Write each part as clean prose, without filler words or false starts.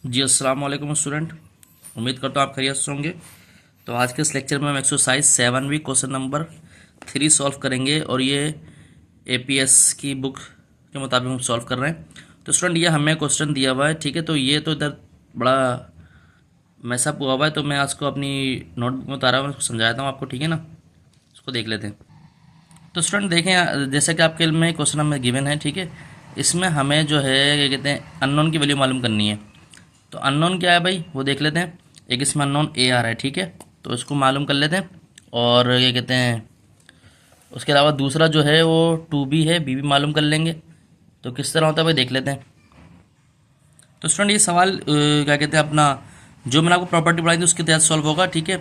जी अस्सलाम वालेकुम स्टूडेंट। उम्मीद करता हूँ आप खैरियत से होंगे। तो आज के इस लेक्चर में हम एक्सरसाइज 7 क्वेश्चन नंबर 3 सॉल्व करेंगे और ये एपीएस की बुक के मुताबिक हम सॉल्व कर रहे हैं। तो स्टूडेंट ये हमें क्वेश्चन दिया हुआ है, ठीक है। तो ये तो इधर बड़ा मैसअप हुआ हुआ है, तो मैं आज को अपनी नोटबुक में उतारा हुआ मैं उसको समझाता हूँ आपको, ठीक है ना। इसको देख लेते हैं। तो स्टूडेंट देखें, जैसे कि आपके में क्वेश्चन हमें गिवन है, ठीक है। इसमें हमें जो है क्या कहते हैं, अननोन की वैल्यू मालूम करनी है। तो अननोन क्या है भाई, वो देख लेते हैं। एक इसमें अननोन ए आ रहा है, ठीक है। तो इसको मालूम कर लेते हैं। और ये कहते हैं, उसके अलावा दूसरा जो है वो टू बी है, बी भी मालूम कर लेंगे। तो किस तरह होता है भाई, देख लेते हैं। तो स्टूडेंट ये सवाल क्या कहते हैं अपना, जो मैंने आपको प्रॉपर्टी पढ़ाई थी उसके तहत सॉल्व होगा, ठीक है।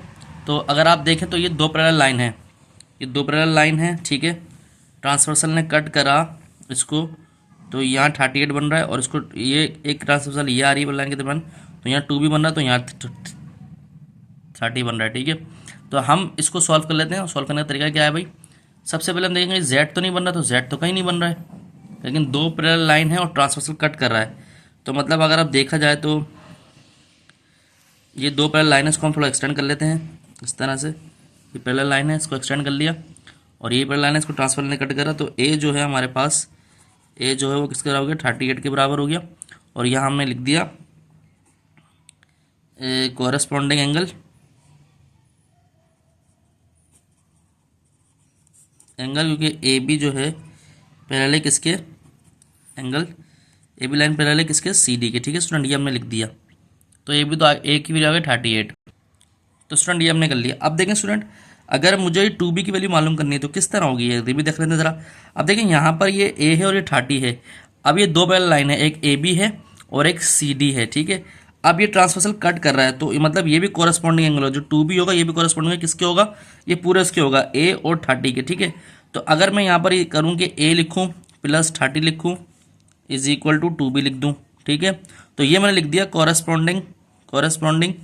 तो अगर आप देखें तो ये दो पैरेलल लाइन है, ये दो पैरेलल लाइन है, ठीक है। ट्रांसवर्सल ने कट करा इसको, तो यहाँ 38 बन रहा है। और इसको ये एक ट्रांसवर्सल ये आ रही है लाइन के दरम्यान, तो यहाँ टू भी बन रहा है, तो यहाँ 30 बन रहा है, ठीक है। तो हम इसको सॉल्व कर लेते हैं। सॉल्व करने का तरीका क्या है भाई, सबसे पहले हम देखेंगे जेड तो नहीं बन रहा, तो जेड तो कहीं नहीं बन रहा है, लेकिन दो पैरेलल लाइन है और ट्रांसवर्सल कट कर रहा है। तो मतलब अगर आप देखा जाए तो ये दो पैरेलल लाइन है, इसको हम थोड़ा एक्सटेंड कर लेते हैं इस तरह से। ये पैरेलल लाइन है, इसको एक्सटेंड कर लिया। और ये पैरेलल लाइन है, इसको ट्रांसफर ने कट करा। तो ए जो है हमारे पास, ए जो है वो किसके बराबर हो गया, 38 के बराबर हो गया। और यहाँ हमने लिख दिया कोरस्पॉन्डिंग एंगल, क्योंकि ए बी जो है पैरेलल है किसके, angle A B line parallel है किसके, सी डी के, ठीक है स्टूडेंट। ये हमने लिख दिया। तो ए बी तो ए की वैल्यू आ गई 38। तो स्टूडेंट ये हमने कर लिया। अब देखें स्टूडेंट, अगर मुझे टू बी की वैल्यू मालूम करनी है तो किस तरह होगी, ये भी देख लेते हैं ज़रा। अब देखें यहाँ पर ये ए है और ये 30 है। अब ये दो पैरेलल लाइन है, एक ए बी है और एक सी डी है, ठीक है। अब ये ट्रांसवर्सल कट कर रहा है, तो मतलब ये भी कोरस्पॉन्डिंग एंगल होगा, जो टू बी होगा ये भी कोरस्पॉन्डिंग किसके होगा, ये पूरे इसके होगा, ए और 30 के, ठीक है। तो अगर मैं यहाँ पर ये करूँ कि ए लिखूँ प्लस 30 लिखूँ इज इक्वल टू बी लिख दूँ, ठीक है। तो ये मैंने लिख दिया कोरस्पॉन्डिंग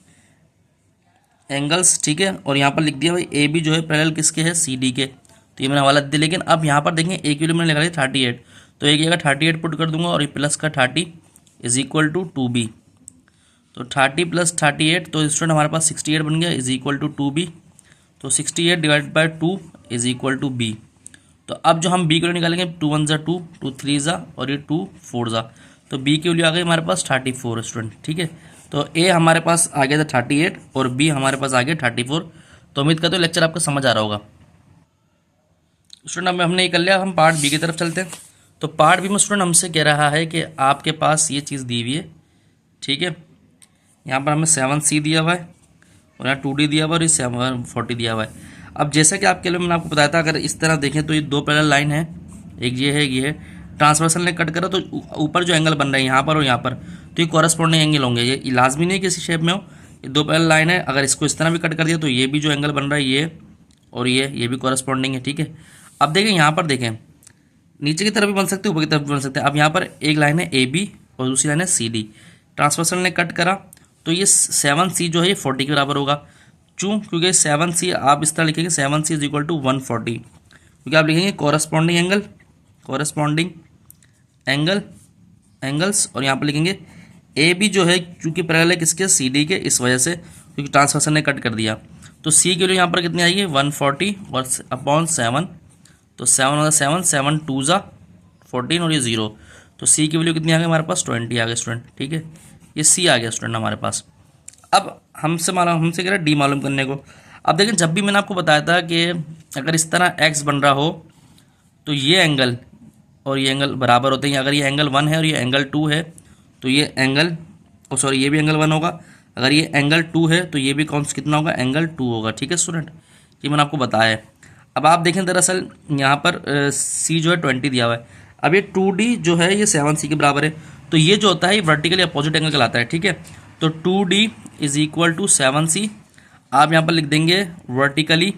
एंगल्स, ठीक है। और यहाँ पर लिख दिया भाई ए बी जो है पैरेलल किसके है, सी डी के। तो ये मैंने हवाला दिया। लेकिन अब यहाँ पर देखें ए की वैल्यू मैंने लगा दी 38, तो एक जगह 38 पुट कर दूंगा और ये प्लस का 30 इज इक्वल टू बी। तो 30 प्लस 38, तो स्टूडेंट हमारे पास 68 बन गया इज इक्वल टू बी। तो 68 divide by 2 is equal to B. तो अब जो हम बी की वैल्यू निकालेंगे, 2 1 ज़ा 2, 2 3 ज़ा और ये 2 4 ज़ा। तो बी की वैल्यू आ गई हमारे पास 34 स्टूडेंट, ठीक है। तो ए हमारे पास आ गया था 38 और बी हमारे पास आ गया 34। तो उम्मीद करते हो लेक्चर आपको समझ आ रहा होगा स्टूडेंट। अब हमने ये कर लिया, हम पार्ट बी की तरफ चलते हैं। तो पार्ट बी में स्टूडेंट हमसे कह रहा है कि आपके पास ये चीज़ दी हुई है, ठीक है। यहाँ पर हमें 7C दिया हुआ है और यहाँ 2D दिया हुआ है और ये 740 दिया हुआ है। अब जैसा कि आपके लिए मैंने आपको बताया था, अगर इस तरह देखें तो ये दो पैरेलल लाइन है, एक ये है, ये है। ट्रांसवर्सल ने कट करा तो ऊपर जो एंगल बन रहा है यहाँ पर और यहाँ पर, तो ये कॉरस्पॉन्डिंग एंगल होंगे। ये लाजमी नहीं किसी शेप में हो, ये दो पैरेलल लाइन है। अगर इसको इस तरह भी कट कर दिया तो ये भी जो एंगल बन रहा है ये और ये भी कॉरस्पॉन्डिंग है, ठीक है। अब देखें यहाँ पर, देखें नीचे की तरफ भी बन सकते हैं, ऊपर की तरफ भी बन सकते हैं। अब यहाँ पर एक लाइन है ए बी और दूसरी लाइन है सी डी। ट्रांसवर्सल ने कट करा तो ये 7C जो है ये 40 के बराबर होगा। क्योंकि 7C आप इस तरह लिखेंगे, 7C इज इक्वल टू 140, क्योंकि आप लिखेंगे कॉरस्पॉन्डिंग एंगल्स और यहाँ पर लिखेंगे ए बी जो है, क्योंकि पैरेलल है किसके, सी डी के, इस वजह से, क्योंकि ट्रांसवर्सल ने कट कर दिया। तो सी के लिए यहाँ पर कितनी आएगी, 140 और अपॉन 7। तो 7 होगा 7, 7 2 ज़ा 14 और ये 0। तो सी की वैल्यू कितनी आ गई हमारे पास, 20 आ गया स्टूडेंट, ठीक है। ये सी आ गया स्टूडेंट हमारे पास। अब हमसे कह रहा है डी मालूम करने को। अब देखें, जब भी मैंने आपको बताया था कि अगर इस तरह एक्स बन रहा हो तो ये एंगल और ये एंगल बराबर होते हैं। अगर ये एंगल 1 है और ये एंगल 2 है तो ये एंगल, सॉरी ये भी एंगल 1 होगा। अगर ये एंगल 2 है तो ये भी कौन सा कितना होगा, एंगल 2 होगा, ठीक है स्टूडेंट। ये मैंने आपको बताया है। अब आप देखें, दरअसल यहाँ पर सी जो है 20 दिया हुआ है। अब ये 2D जो है ये 7C के बराबर है। तो ये जो होता है ये वर्टिकली अपोजिट एंगल कहलाता है, ठीक है। तो 2D is equal to 7C। आप यहाँ पर लिख देंगे वर्टिकली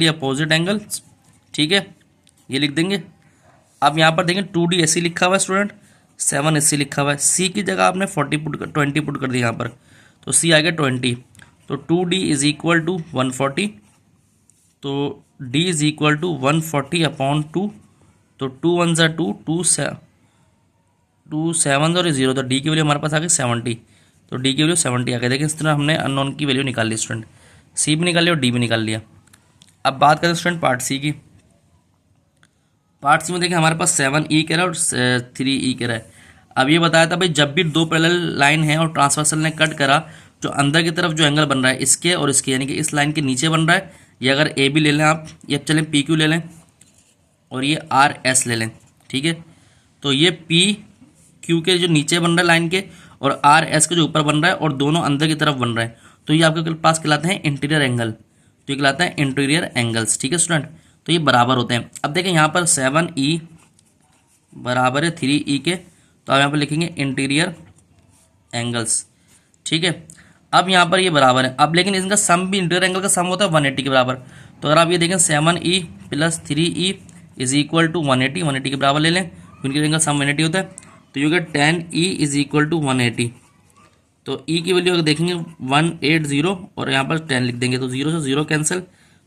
अपोजिट एंगल्स, ठीक है, ये लिख देंगे। अब यहाँ पर देखें 2D ऐसे लिखा हुआ है स्टूडेंट, 7 ऐसे लिखा हुआ है। सी की जगह आपने 20 पुट कर दिया यहाँ पर, तो सी आ गया 20। तो 2D इज इक्वल टू 140, तो D is equal to 140 upon 2। तो 2 1 ज़ा 2, 2 7 और 0, तो डी की वैल्यू हमारे पास आ गई 70, तो डी की वैल्यू 70 आ गई। देखिए इस तरह हमने अननोन की वैल्यू निकाल ली स्टूडेंट, सी भी निकाल लिया और डी भी निकाल लिया। अब बात करें स्टूडेंट पार्ट सी की। पार्ट सी में देखिए हमारे पास 7E कह रहा है और 3E कह रहा है। अब ये बताया था भाई जब भी दो पैरेलल लाइन है और ट्रांसवर्सल ने कट करा, जो अंदर की तरफ जो एंगल बन रहा है इसके और इसके, यानी कि इस लाइन के नीचे बन रहा है, ये अगर ए बी ले लें आप, ये चलें पी क्यू ले लें और ये आर एस ले लें, ठीक है। तो ये पी क्यू के जो नीचे बन रहा है लाइन के और आर एस के जो ऊपर बन रहा है और दोनों अंदर की तरफ बन रहा है, तो ये आपके पास कहलाते हैं इंटीरियर एंगल, तो ये कहलाता है इंटीरियर एंगल्स, ठीक है स्टूडेंट। तो ये बराबर होते हैं। अब देखें यहाँ पर 7E बराबर है 3E के, तो आप यहाँ पर लिखेंगे इंटीरियर एंगल्स, ठीक है। अब यहाँ पर ये बराबर है, अब लेकिन इनका सम भी, इंटीरियर एंगल का सम होता है 180 के बराबर। तो अगर आप ये देखें 7E plus 3E is equal to 180, 180 के बराबर ले लें, इंटीरियर एंगल सम 180 होता है, तो ये होगा 10E इज इक्वल टू 180। तो E की वैल्यू अगर देखेंगे 180 और यहाँ पर 10 लिख देंगे, तो 0 से 0 कैंसिल,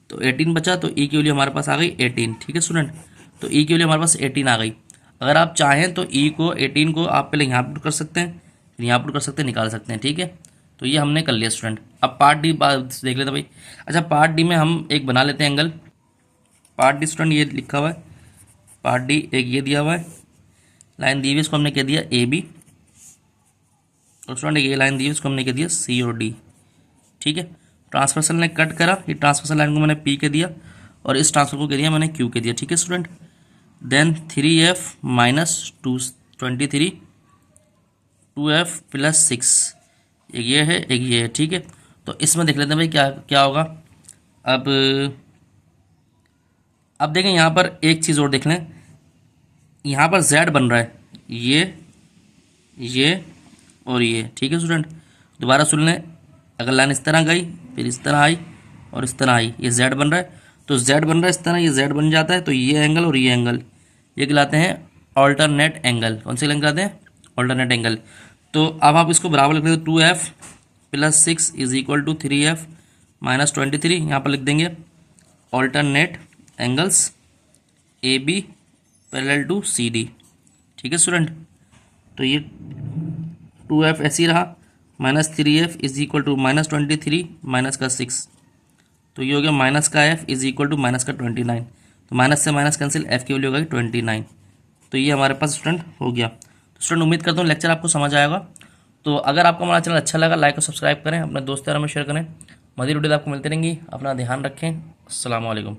तो 18 बचा, तो E की वैल्यू हमारे पास आ गई 18, ठीक है स्टूडेंट। तो E की वैल्यू हमारे पास 18 आ गई। अगर आप चाहें तो E को 18 को आप पहले यहाँ पुट कर सकते हैं, फिर यहाँ पुट कर सकते हैं, निकाल सकते हैं, ठीक है। तो ये हमने कर लिया स्टूडेंट। अब पार्ट डी देख लेते भाई। अच्छा पार्ट डी में हम एक बना लेते हैं एंगल। पार्ट डी स्टूडेंट ये लिखा हुआ है, पार्ट डी एक ये दिया हुआ है, लाइन दी हुई इसको हमने कह दिया ए बी, और स्टूडेंट ये लाइन दी हुई इसको हमने कह दिया सी और डी, ठीक है। ट्रांसवर्सल ने कट करा, ये ट्रांसवर्सल लाइन को मैंने पी के दिया और इस ट्रांसफर को कह दिया मैंने क्यू के दिया, ठीक है student. Then 3F minus 23 2F plus 6, एक ये है एक ये है, ठीक है। तो इसमें देख लेते हैं भाई क्या क्या होगा। अब देखें यहाँ पर एक चीज़ और देख लें, यहाँ पर Z बन रहा है, ये और ये, ठीक है स्टूडेंट। दोबारा सुन लें, अगर लाइन इस तरह गई फिर इस तरह आई और इस तरह आई, ये Z बन रहा है, तो Z बन रहा है इस तरह, ये Z बन जाता है, तो ये एंगल और ये एंगल ये कहलाते हैं ऑल्टरनेट एंगल। कौन से एंगल कहलाते हैं? Alternate angle. तो अब आप इसको बराबर लिख देंगे, 2F plus 6 is equal to 3F minus 23, यहाँ पर लिख देंगे alternate angles A B parallel to C D, ठीक है स्टूडेंट। तो ये 2F ऐसे ही रहा, minus 3F is equal to minus 23 minus का 6, तो ये हो गया माइनस का F is equal to minus का 29, तो माइनस से माइनस कैंसिल, F की वैल्यू हो गई 29। तो ये हमारे पास स्टूडेंट हो गया। तो स्टूडेंट उम्मीद करता हूँ लेक्चर आपको समझ आएगा। तो अगर आपको हमारा चैनल अच्छा लगा लाइक और सब्सक्राइब करें, अपने दोस्त यारों में शेयर करें। मज़ीद वीडियो आपको मिलती रहेंगी। अपना ध्यान रखें। अस्सलाम वालेकुम।